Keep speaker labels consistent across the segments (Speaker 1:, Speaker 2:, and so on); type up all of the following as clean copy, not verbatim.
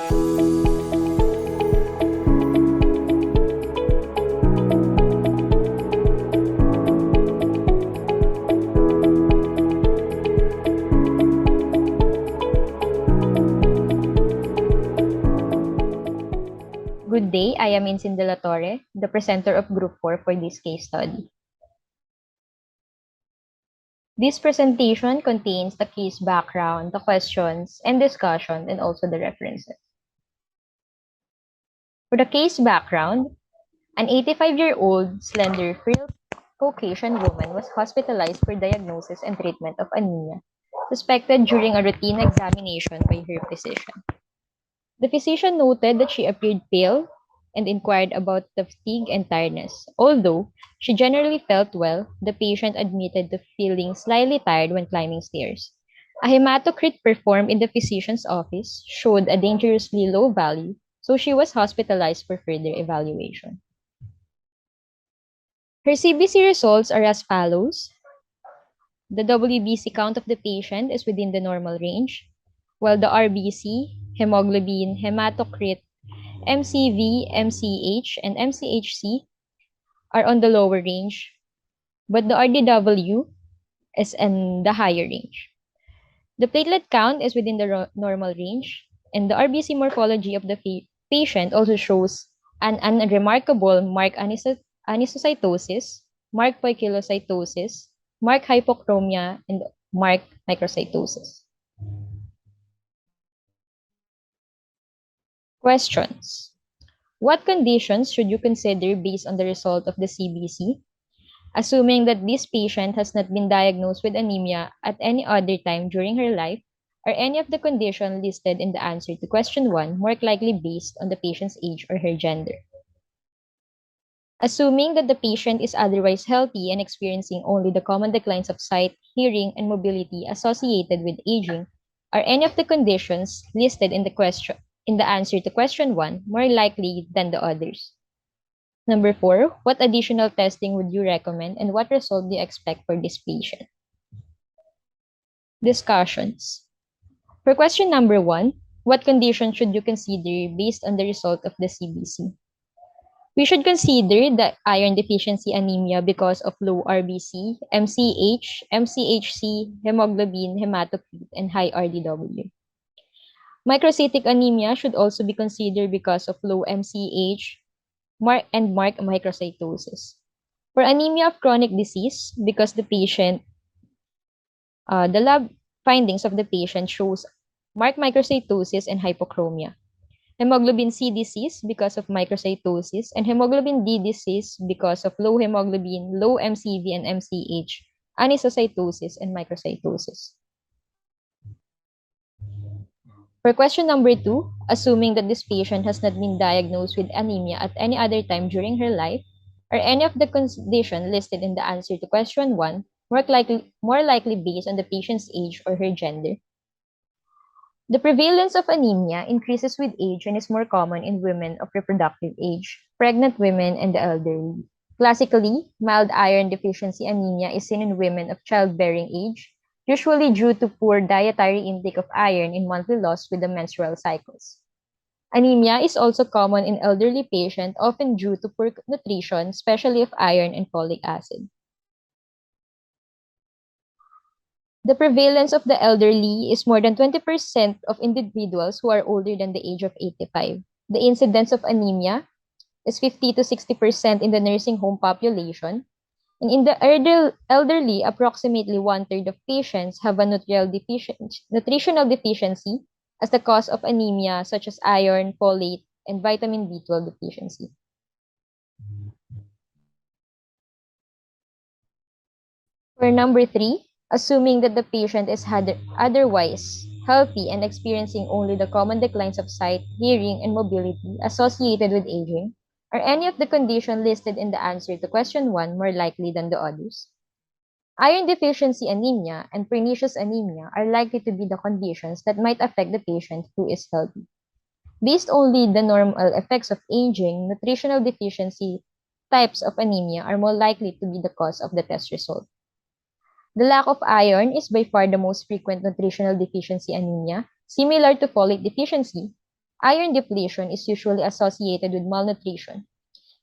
Speaker 1: Good day, I am Insin de la Torre, the presenter of Group 4 for this case study. This presentation contains the case background, the questions and discussion, and also the references. For the case background, an 85-year-old, slender, frail Caucasian woman was hospitalized for diagnosis and treatment of anemia, suspected during a routine examination by her physician. The physician noted that she appeared pale and inquired about the fatigue and tiredness. Although she generally felt well, the patient admitted to feeling slightly tired when climbing stairs. A hematocrit performed in the physician's office showed a dangerously low value, so she was hospitalized for further evaluation. Her CBC results are as follows. The WBC count of the patient is within the normal range, while the RBC, hemoglobin, hematocrit, MCV, MCH, and MCHC are on the lower range, but the RDW is in the higher range. The platelet count is within the normal range, and the RBC morphology of the patient also shows an unremarkable marked anisocytosis, marked poikilocytosis, marked hypochromia, and marked microcytosis. Questions. What conditions should you consider based on the result of the CBC? Assuming that this patient has not been diagnosed with anemia at any other time during her life, are any of the conditions listed in the answer to question 1 more likely based on the patient's age or her gender? Assuming that the patient is otherwise healthy and experiencing only the common declines of sight, hearing, and mobility associated with aging, are any of the conditions listed in the answer to question 1 more likely than the others? Number 4, what additional testing would you recommend and what result do you expect for this patient? Discussions. For question number 1, what condition should you consider based on the result of the CBC? We should consider the iron deficiency anemia because of low RBC, MCH, MCHC, hemoglobin, hematocrit, and high RDW. Microcytic anemia should also be considered because of low MCH and marked microcytosis. For anemia of chronic disease, because the lab findings of the patient shows marked microcytosis and hypochromia. Hemoglobin C disease because of microcytosis, and hemoglobin D disease because of low hemoglobin, low MCV and MCH, anisocytosis, and microcytosis. For question number 2, assuming that this patient has not been diagnosed with anemia at any other time during her life, are any of the conditions listed in the answer to question 1 more likely based on the patient's age or her gender? The prevalence of anemia increases with age and is more common in women of reproductive age, pregnant women, and the elderly. Classically, mild iron deficiency anemia is seen in women of childbearing age, usually due to poor dietary intake of iron in monthly loss with the menstrual cycles. Anemia is also common in elderly patients, often due to poor nutrition, especially of iron and folic acid. The prevalence of the elderly is more than 20% of individuals who are older than the age of 85. The incidence of anemia is 50 to 60% in the nursing home population. And in the elderly, approximately one-third of patients have a nutritional deficiency as the cause of anemia, such as iron, folate, and vitamin B12 deficiency. For number 3, assuming that the patient is otherwise healthy and experiencing only the common declines of sight, hearing, and mobility associated with aging, are any of the conditions listed in the answer to question 1 more likely than the others? Iron deficiency anemia and pernicious anemia are likely to be the conditions that might affect the patient who is healthy. Based only the normal effects of aging, nutritional deficiency types of anemia are more likely to be the cause of the test result. The lack of iron is by far the most frequent nutritional deficiency anemia, similar to folate deficiency, Iron depletion is usually associated with malnutrition,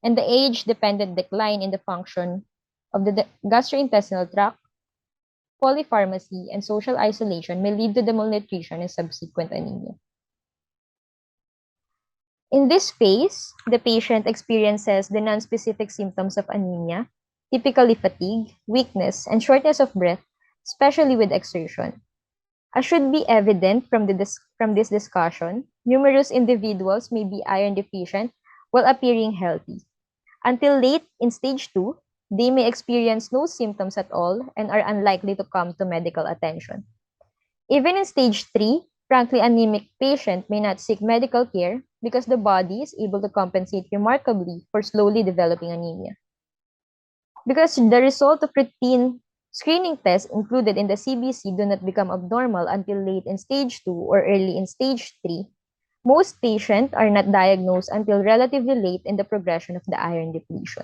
Speaker 1: and the age-dependent decline in the function of the gastrointestinal tract, polypharmacy, and social isolation may lead to the malnutrition and subsequent anemia. In this phase, the patient experiences the nonspecific symptoms of anemia, typically fatigue, weakness, and shortness of breath, especially with exertion. As should be evident from this discussion, numerous individuals may be iron deficient while appearing healthy. Until late in stage 2, they may experience no symptoms at all and are unlikely to come to medical attention. Even in stage 3, frankly anemic patient may not seek medical care because the body is able to compensate remarkably for slowly developing anemia. Because the result of routine screening tests included in the CBC do not become abnormal until late in stage 2 or early in stage 3, most patients are not diagnosed until relatively late in the progression of the iron depletion.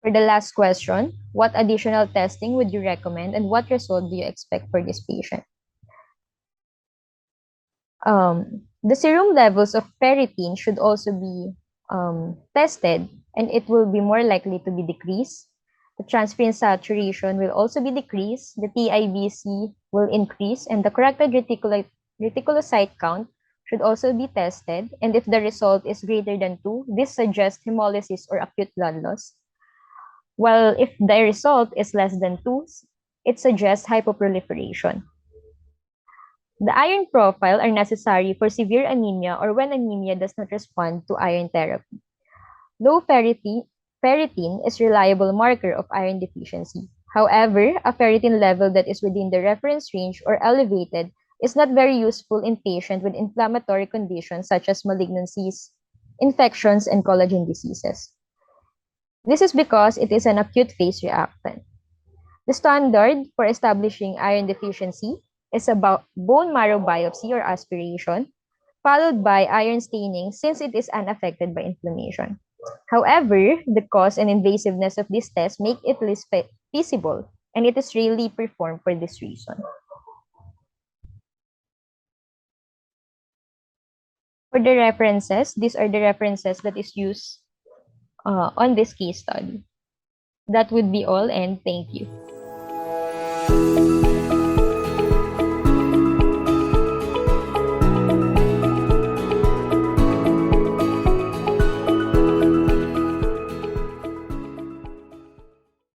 Speaker 1: For the last question, what additional testing would you recommend and what result do you expect for this patient? The serum levels of ferritin should also be tested, and it will be more likely to be decreased. The transferrin saturation will also be decreased. The TIBC will increase, and the corrected reticulocyte count should also be tested. And if the result is greater than 2, this suggests hemolysis or acute blood loss. While if the result is less than 2, it suggests hypoproliferation. The iron profile are necessary for severe anemia or when anemia does not respond to iron therapy. Low ferritin is a reliable marker of iron deficiency. However, a ferritin level that is within the reference range or elevated is not very useful in patients with inflammatory conditions such as malignancies, infections, and collagen diseases. This is because it is an acute phase reactant. The standard for establishing iron deficiency is about bone marrow biopsy or aspiration, followed by iron staining since it is unaffected by inflammation. However, the cost and invasiveness of this test make it less feasible, and it is rarely performed for this reason. For the references, these are the references that is used on this case study. That would be all, and thank you.